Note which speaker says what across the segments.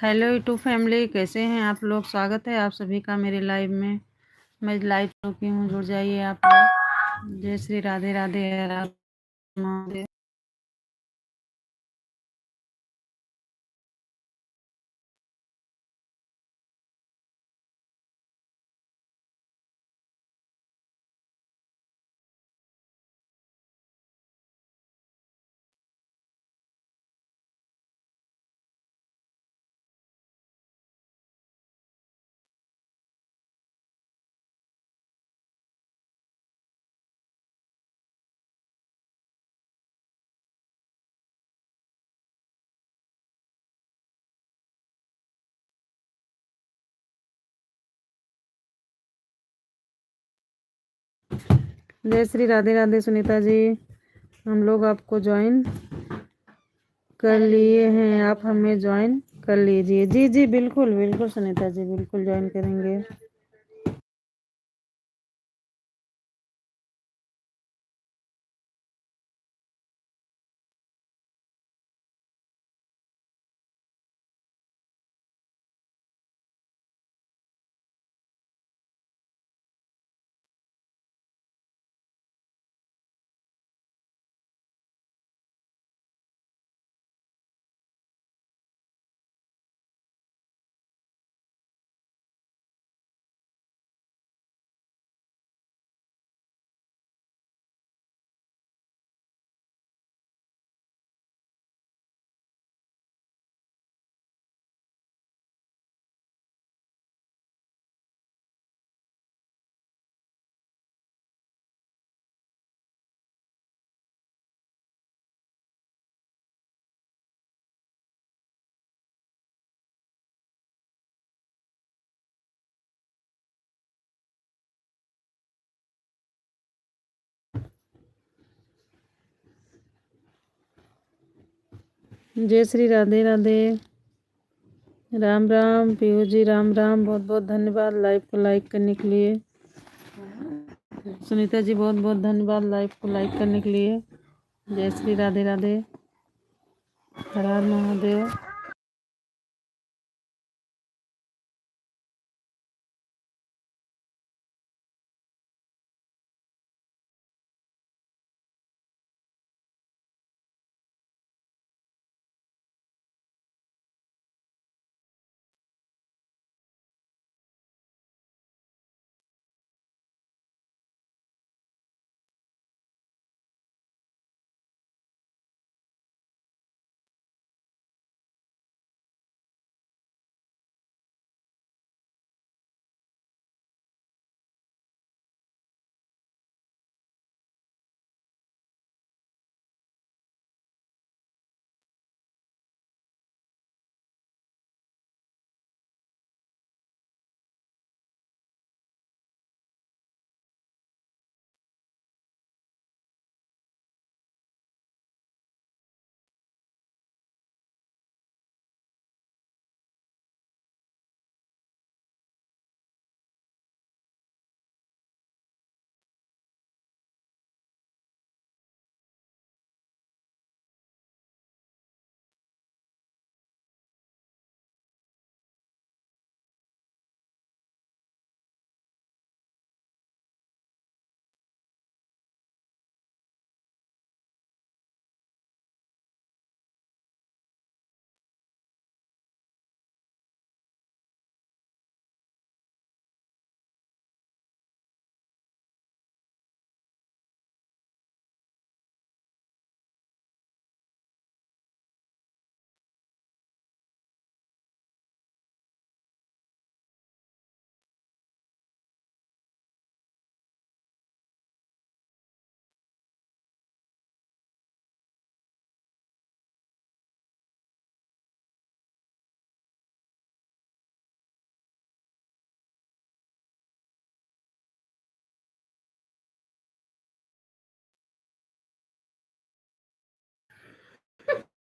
Speaker 1: Hello YouTube family, कैसे हैं आप लोग। स्वागत है आप सभी का मेरे लाइव में। मैं लाइव रुकी हूँ, जुड़ जाइए आप लोग। जय श्री राधे राधे, हर हर महादेव। जय श्री राधे राधे सुनीता जी, हम लोग आपको ज्वाइन कर लिए हैं, आप हमें ज्वाइन कर लीजिए। जी जी बिल्कुल बिल्कुल सुनीता जी, बिल्कुल ज्वाइन करेंगे। जय श्री राधे राधे, राम राम पीयू जी, राम राम। बहुत बहुत धन्यवाद लाइव को लाइक करने के लिए। सुनीता जी बहुत बहुत धन्यवाद लाइव को लाइक करने के लिए। जय श्री राधे राधे, हर हर महादेव।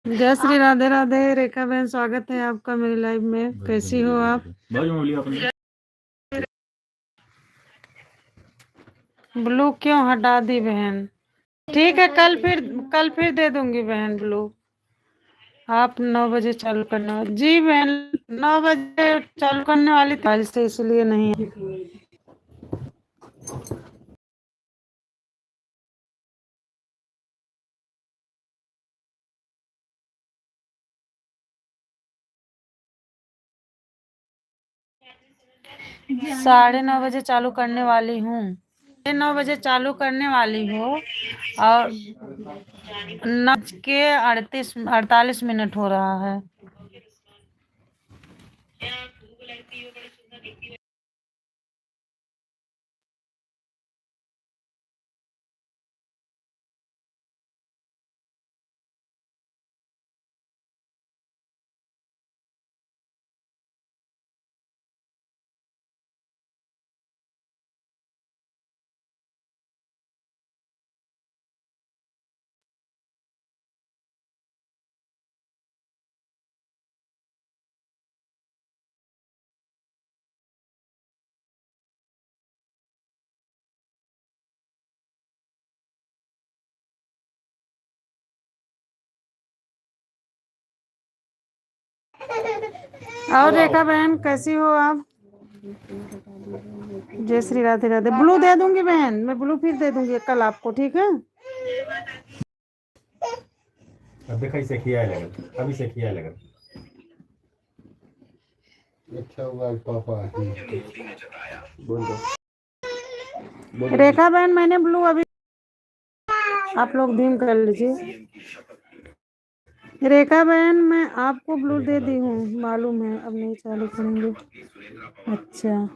Speaker 1: जय श्री राधे राधे, रेखा बहन स्वागत है आपका मेरे लाइव में। कैसी हो आप। ब्लू क्यों हटा दी बहन। ठीक है, कल फिर दे दूंगी बहन ब्लू। आप 9 बजे चालू करने वाले जी बहन, 9 बजे चालू करने वाली थी आज से, इसलिए नहीं है। 9:30 बजे चालू करने वाली हूँ। 9 बजे चालू करने वाली हूँ और 9:48 हो रहा है। और रेखा बहन कैसी हो आप? जय श्री राधे राधे। ब्लू दे दूंगी बहन, मैं ब्लू फिर दे दूंगी कल आपको, ठीक है?
Speaker 2: अभी कैसे किया लगन, अभी से किया लगन। अच्छा हुआ पापा बोल दो।
Speaker 1: रेखा बहन मैंने ब्लू अभी, आप लोग धीम कर लीजिए। रेखा बहन मैं आपको ब्लू दे दी हूँ, मालूम है, अब नहीं चालू करेंगे। अच्छा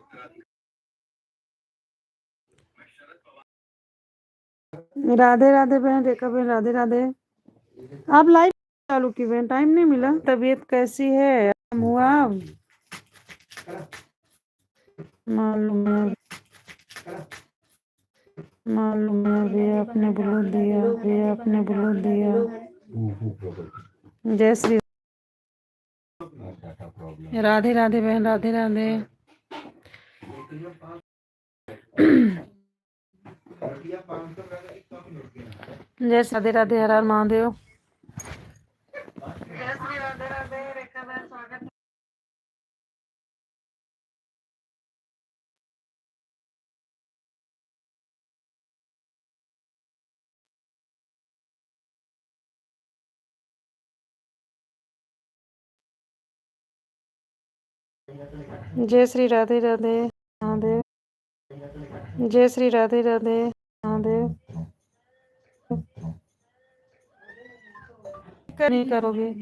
Speaker 1: राधे राधे बहन, रेखा बहन राधे राधे। आप लाइव चालू की बहन, टाइम नहीं मिला। तबीयत कैसी है? आराम हुआ? मालूम है, मालूम है, अभी आपने ब्लू दिया, अभी आपने ब्लू दिया। जय श्री राधे राधे बहन, राधे राधे। जय राधे राधे, हर हर महादेव। जय श्री राधे राधे, रेखा बहन स्वागत। जय श्री राधे राधे महादेव। जय श्री राधे राधे महादेव। नहीं करोगे?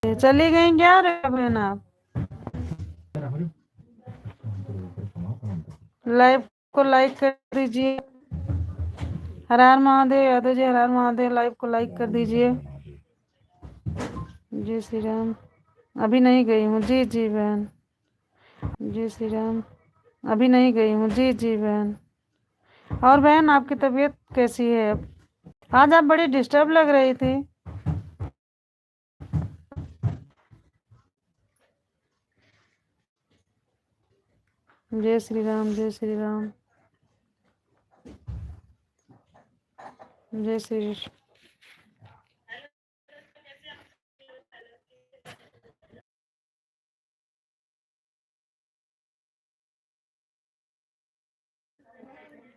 Speaker 1: चली गई क्या रेखा बहन आप? लाइव को लाइक कर दीजिए। हर हर महादेव यादव जी, हर हर महादेव। लाइव को लाइक कर दीजिए। जय श्री राम। अभी नहीं गई हूँ जी जी बहन। जय श्री राम। अभी नहीं गई हूँ जी जी बहन। और बहन आपकी तबीयत कैसी है अब? आज आप बड़ी डिस्टर्ब लग रही थी। जय श्री राम, जय श्री राम, जय श्री।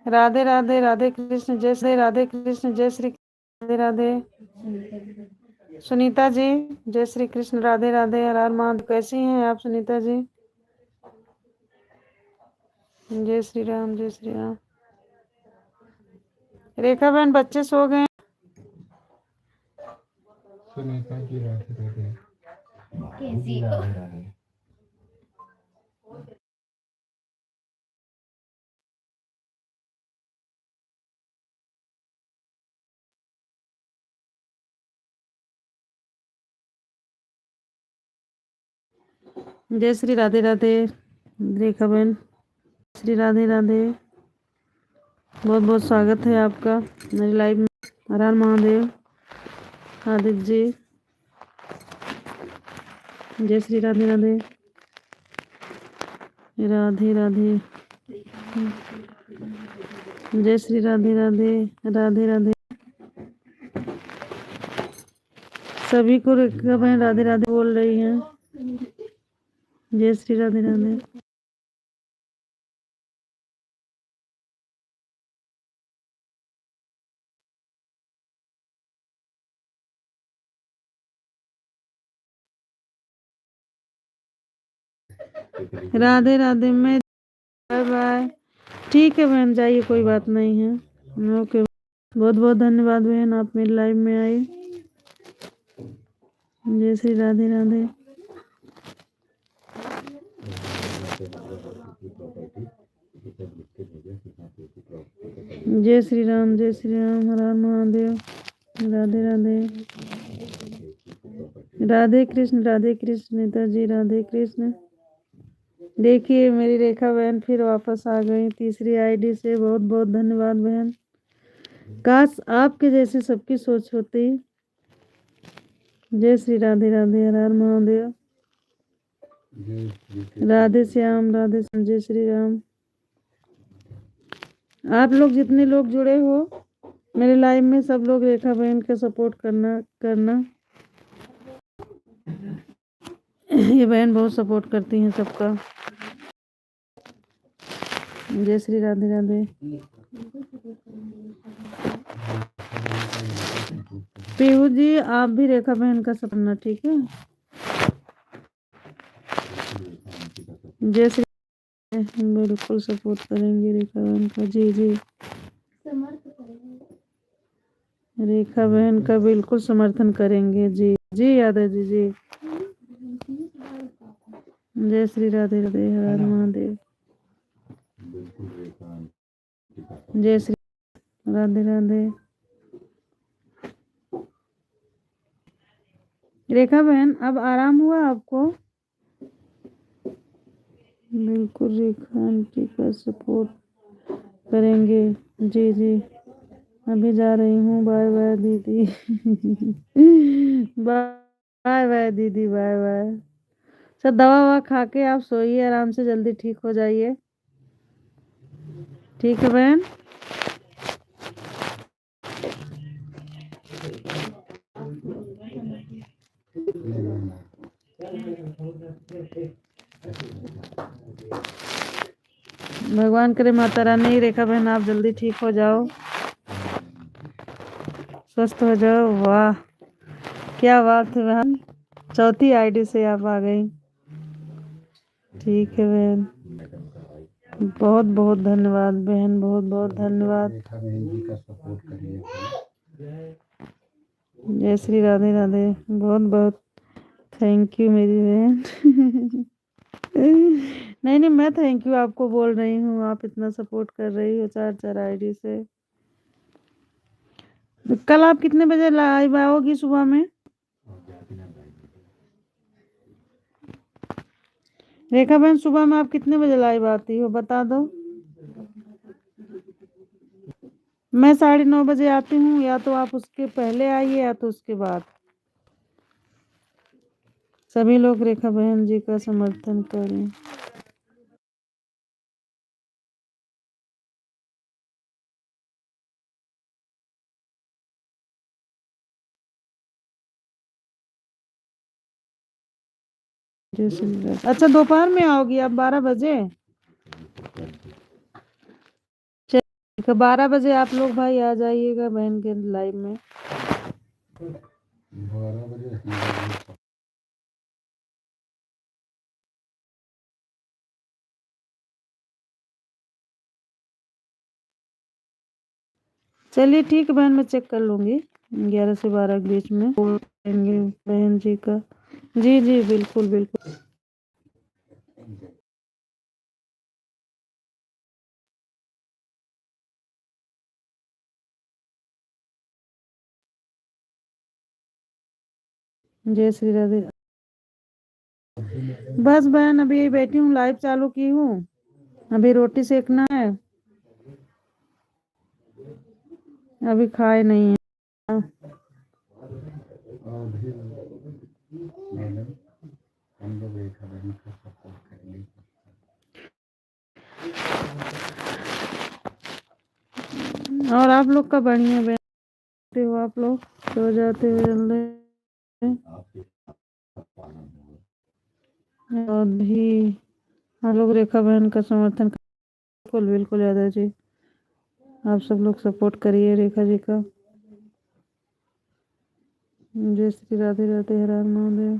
Speaker 1: राधे राधे, राधे कृष्ण, जय श्री राधे कृष्ण, जय श्री राधे राधे। सुनीता जी जय श्री कृष्ण, राधे राधे, हर हर महादेव। कैसी हैं आप सुनीता जी? जय श्री राम, जय श्री राम। रेखा बहन बच्चे सो गए?
Speaker 2: सुनीता जी राधे राधे। कैसी हो? राधे राधे।
Speaker 1: जय श्री राधे राधे रेखा बहन। श्री राधे राधे, बहुत बहुत स्वागत है आपका मेरी लाइव में। हर हर महादेव। आदित्य जी जय श्री राधे राधे। राधे राधे। जय श्री राधे राधे। राधे राधे। सभी को रेखा बहन राधे राधे बोल रही हैं। जय श्री राधे राधे। राधे राधे। मैं बाय बाय। ठीक है बहन, जाइए, कोई बात नहीं है। ओके। बहुत बहुत धन्यवाद बहन, आप मेरे लाइव में आए। जय श्री राधे राधे। जय श्री राम, जय श्री राम, हर हर महादेव। राधे राधे। राधे कृष्ण, राधे कृष्ण नेताजी, राधे कृष्ण। देखिए मेरी रेखा बहन फिर वापस आ गई तीसरी आईडी से। बहुत बहुत धन्यवाद बहन। काश आपके जैसी सबकी सोच होती। जय श्री राधे राधे, हर हर महादेव। राधे श्याम, राधे श्याम, जय श्री राम। आप लोग जितने लोग जुड़े हो मेरे लाइव में, सब लोग रेखा बहन का सपोर्ट करना। ये बहन बहुत सपोर्ट करती हैं सबका। जय श्री राधे राधे। पीहू जी आप भी रेखा बहन का सपोर्ट करना, ठीक है। जय श्री, बिल्कुल सपोर्ट करेंगे रेखा बहन का। जी जी, रेखा बहन का बिल्कुल समर्थन करेंगे। जी जी यादव जी, जी। जय श्री राधे राधे, हर हर महादेव। जय श्री राधे राधे। रेखा बहन अब आराम हुआ आपको? बिल्कुल रेखा आंटी का सपोर्ट करेंगे। जी जी, अभी जा रही हूँ। बाय बाय दीदी। बाय बाय दीदी, बाय बाय। सब दवा ववा खा के आप सोइए आराम से, जल्दी ठीक हो जाइए। ठीक है बहन। भगवान करे माता रानी रेखा बहन आप जल्दी ठीक हो जाओ, स्वस्थ हो जाओ। वाह क्या बात है बहन, चौथी आईडी से आप आ गई। ठीक है बहन, बहुत बहुत धन्यवाद बहन, बहुत बहुत धन्यवाद। जय श्री राधे राधे। बहुत बहुत थैंक यू मेरी बहन। नहीं नहीं, मैं थैंक यू आपको बोल रही हूँ, आप इतना सपोर्ट कर रही हो 4 आईडी से। कल आप कितने बजे लाइव आओगी सुबह में? रेखा बहन सुबह में आप कितने बजे लाइव आती हो बता दो। मैं 9:30 बजे आती हूँ, या तो आप उसके पहले आइए या तो उसके बाद। सभी लोग रेखा बहन जी का समर्थन करें। अच्छा दोपहर में आओगी आप 12 बजे? चलिए 12 बजे आप लोग भाई आ जाइएगा बहन के लाइव में। चलिए ठीक है बहन, मैं चेक कर लूँगी 11 से 12 के बीच में बोलेंगे बहन जी का। जी जी बिल्कुल बिल्कुल। जय श्री राधे। बस बहन अभी बैठी हूँ, लाइव चालू की हूँ, अभी रोटी सेकना है, अभी खाए नहीं है। और आप लोग का बढ़िया बैठते हो, आप लोग सो जाते हो जल्दी।
Speaker 2: आपके पालन होगा।
Speaker 1: और भी हम लोग रेखा बहन का समर्थन बिल्कुल बिल्कुल यादा जी, आप सब लोग सपोर्ट करिए रेखा जी का। जय श्री राधे राधे, हर हर महादेव।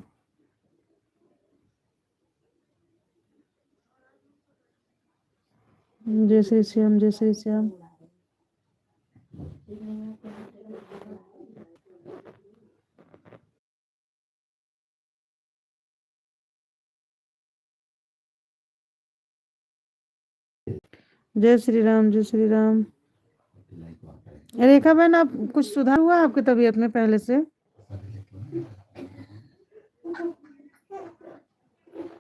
Speaker 1: जय श्री श्याम, जय श्री श्याम। जय श्री राम, जय श्री राम। रेखा बहन, आप कुछ सुधार हुआ आपकी तबीयत में पहले से?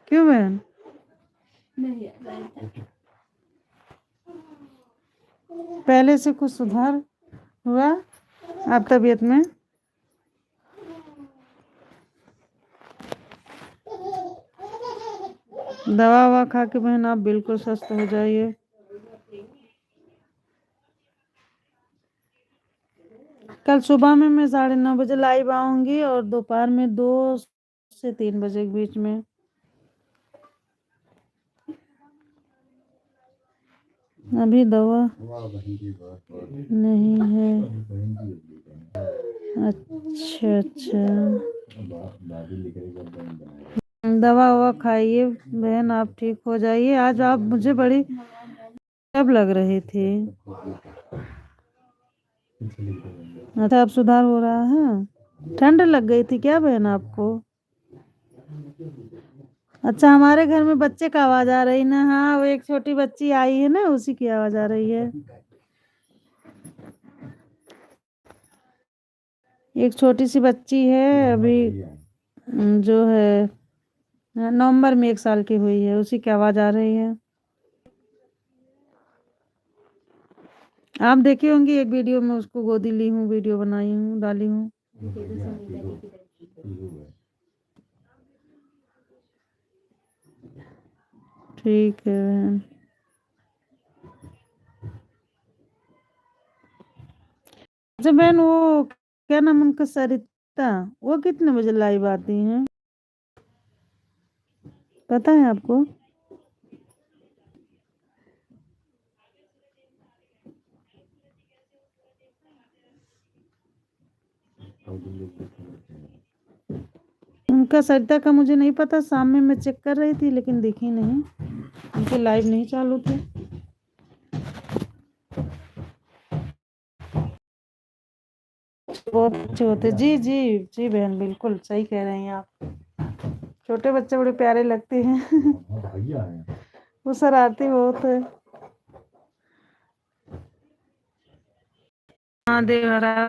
Speaker 1: क्यों बहन? पहले से कुछ सुधार हुआ आप तबीयत में? दवा ववा खा के बहन आप बिल्कुल स्वस्थ हो जाइए। कल सुबह में मैं 9:30 बजे लाइव आऊंगी और दोपहर में 2 से 3 बजे के बीच में। अभी दवा नहीं है। अच्छा अच्छा, दवा ववा खाइए बहन, आप ठीक हो जाइए। आज आप मुझे बड़ी कब लग रही थी। अच्छा, अब सुधार हो रहा है। ठंड लग गई थी क्या बहन आपको? अच्छा, हमारे घर में बच्चे का आवाज आ रही ना। हाँ, वो एक छोटी बच्ची आई है ना, उसी की आवाज आ रही है। एक छोटी सी बच्ची है अभी, जो है नवंबर में 1 साल की हुई है, उसी की आवाज आ रही है। आप देखी होंगी एक वीडियो में, उसको गोदी ली हूँ, वीडियो बनाई हूँ, डाली हूँ। ठीक है बहन। अच्छा बहन, वो क्या नाम उनका, सरिता, वो कितने बजे लाइव आती हैं, पता है आपको? उनका सरिता का मुझे नहीं पता, शाम में मैं चेक कर रही थी लेकिन दिखी नहीं, उनके लाइव नहीं चालू थे। बहुत अच्छे होते, जी जी जी बहन, बिल्कुल सही कह रही हैं आप। छोटे बच्चे बड़े प्यारे लगते हैं। वो शरारती बहुत है। महादेव हरा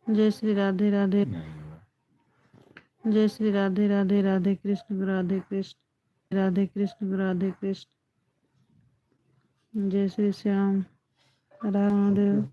Speaker 1: जय श्री राधे राधे, जय श्री राधे राधे, राधे कृष्ण राधे कृष्ण, राधे कृष्ण राधे कृष्ण। जय श्री श्याम, राधे महादेव।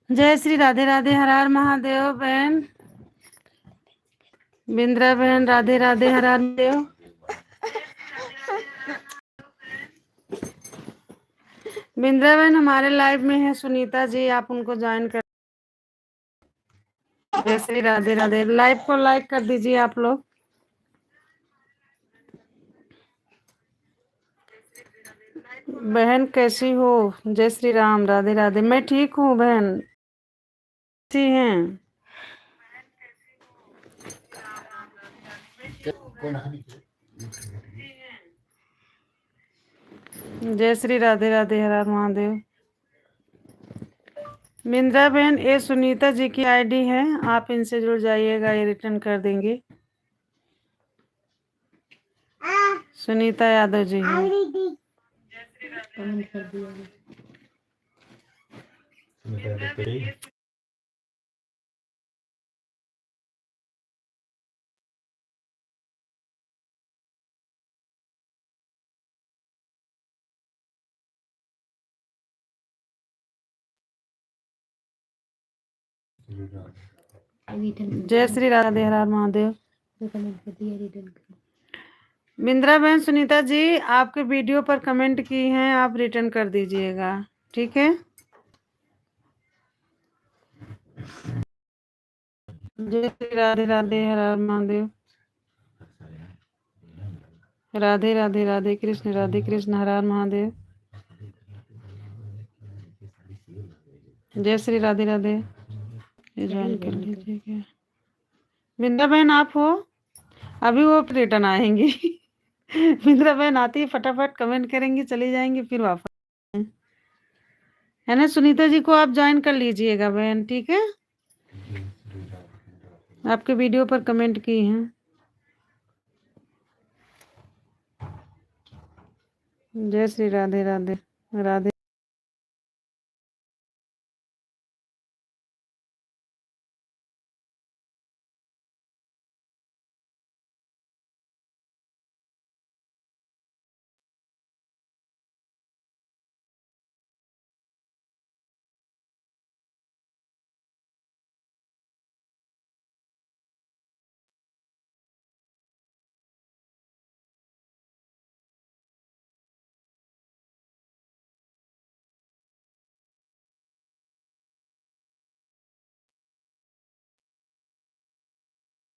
Speaker 1: जय श्री राधे राधे, हर हर महादेव। बहन बिंद्रा बहन, राधे राधे, हर हर महादेव। बिंद्रा बहन हमारे लाइव में है सुनीता जी, आप उनको ज्वाइन कर। जय श्री राधे राधे, लाइव को लाइक कर दीजिए आप लोग। बहन कैसी हो? जय श्री राम, राधे राधे। मैं ठीक हूँ बहन, कैसी हैं? जय श्री राधे राधे, हर हर महादेव। बिंद्रा बहन, ये सुनीता जी की आईडी है, आप इनसे जुड़ जाइएगा, ये रिटर्न कर देंगे। सुनीता यादव जी है। जय श्री राधे, हर हर महादेव। बिंद्रा बहन, सुनीता जी आपके वीडियो पर कमेंट की हैं, आप रिटर्न कर दीजिएगा, ठीक है? जय श्री राधे राधे, हर हर महादेव। राधे राधे, राधे कृष्ण, हर हर महादेव। जय श्री राधे राधे, ये ज्वाइन कर लीजिए क्या? बिंद्रा बहन आप हो? अभी वो रिटर्न आएंगी। बिंद्रा बहन आती है फटाफट कमेंट करेंगी, चली जाएंगी, फिर वापस, है ना? सुनीता जी को आप ज्वाइन कर लीजिएगा बहन, ठीक है? आपके वीडियो पर कमेंट की हैं। जय श्री राधे राधे, राधे